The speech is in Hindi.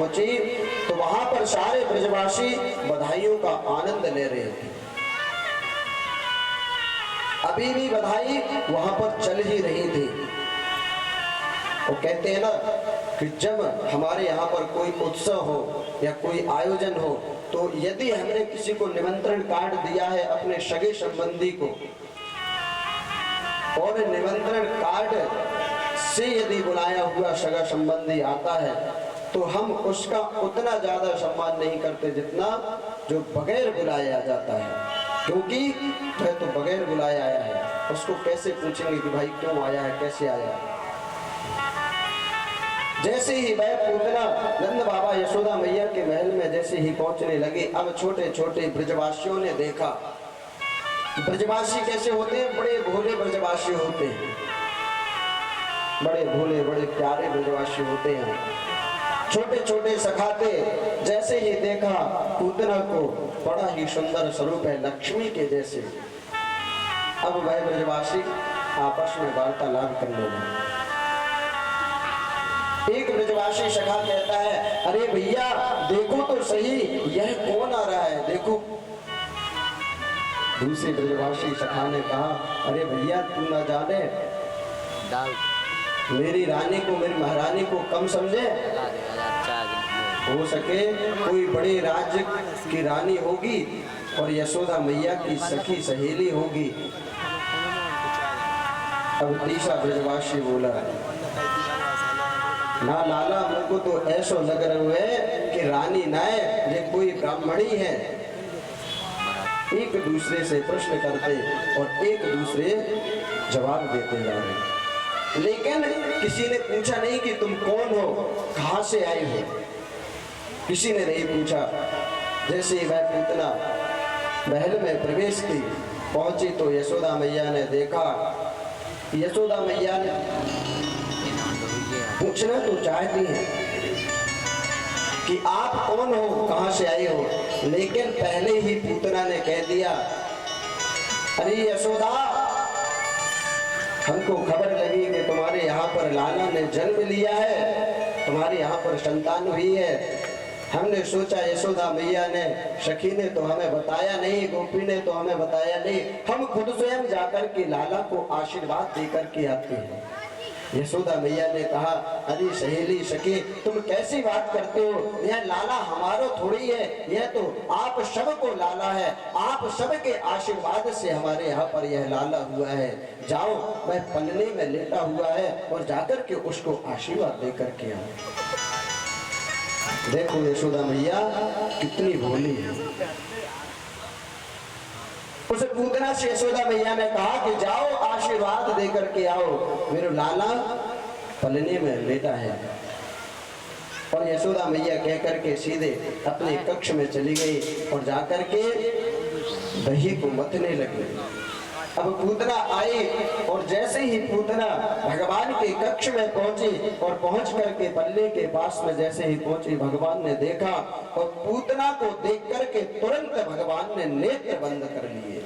पहुंची तो वहां पर सारे ब्रजवासी बधाइयों का आनंद ले रहे थे। अभी भी बधाई वहां पर चल ही रही थी। वो कहते हैं ना कि जब हमारे यहाँ पर कोई उत्सव हो या कोई आयोजन हो तो यदि हमने किसी को निमंत्रण कार्ड दिया है अपने सगे संबंधी को और निमंत्रण कार्ड से यदि बुलाया हुआ सगा संबंधी आता है तो हम उसका उतना ज्यादा सम्मान नहीं करते जितना जो बगैर बुलाया जाता है, क्योंकि वह तो बगैर बुलाया आया है, उसको कैसे पूछेंगे कि भाई क्यों आया है, कैसे आया है। जैसे ही वह पूतना नंद बाबा यशोदा मैया के महल में जैसे ही पहुंचने लगे, अब छोटे छोटे ब्रजवासियों ने देखा। ब्रजवासी कैसे होते हैं? बड़े भोले ब्रजवासी होते हैं, बड़े भोले बड़े प्यारे ब्रजवासी होते हैं, छोटे छोटे सखाते। जैसे ही देखा पूतना को, बड़ा ही सुंदर स्वरूप है लक्ष्मी के जैसे। अब वह ब्रजवासी आपस में वार्तालाप करने लगे। एक ब्रजवासी सखा कहता है, अरे भैया देखो तो सही यह कौन आ रहा है, देखो। दूसरे ब्रजवासी सखा ने कहा, अरे भैया तू ना जाने मेरी रानी को, मेरी महारानी को कम समझे। हो सके कोई बड़े राज्य की रानी होगी और यशोदा मैया की सखी सहेली होगी। अब तीसरा ब्रजवासी बोला, ना लाला मुझको तो ऐसा लग रहा है कि रानी ना है, ये कोई ब्राह्मणी है। एक दूसरे से प्रश्न करते और एक दूसरे जवाब देते जा रहे, लेकिन किसी ने पूछा नहीं कि तुम कौन हो, कहां से आए हो, किसी ने नहीं पूछा। जैसे ही वह पूतना महल में प्रवेश की पहुंची तो यशोदा मैया ने देखा। यशोदा मैया ने पूछना तो चाहती है कि आप कौन हो, कहां से आए हो, लेकिन पहले ही पूतना ने कह दिया, अरे यशोदा हमको खबर लगी कि तुम्हारे यहाँ पर लाला ने जन्म लिया है, तुम्हारे यहाँ पर संतान हुई है। हमने सोचा यशोदा मैया ने, सखी ने तो हमें बताया नहीं, गोपी ने तो हमें बताया नहीं, हम खुद स्वयं जाकर के लाला को आशीर्वाद देकर के आते हैं। यशोदा मैया ने कहा, अरे सहेली सखी तुम कैसी बात करते हो, यह लाला हमारा थोड़ी है, यह तो आप सबको लाला है, आप सबके आशीर्वाद से हमारे यहाँ पर यह लाला हुआ है। जाओ वह पलने में लेटा हुआ है और जाकर के उसको आशीर्वाद देकर के आओ। देखो यशोदा मैया कितनी भोली है। उस पूतना से यशोदा मैया ने कहा कि जाओ आशीर्वाद देकर के आओ, मेरे लाला पलने में लेटा है। और यशोदा मैया कह करके सीधे अपने कक्ष में चली गई और जाकर के दही को मथने लगी। अब पूतना आई और जैसे ही पूतना भगवान के कक्ष में पहुंची और पहुंच करके पल्ले के पास में जैसे ही पहुंची, भगवान ने देखा और पूतना को देख करके तुरंत भगवान ने नेत्र बंद कर लिए।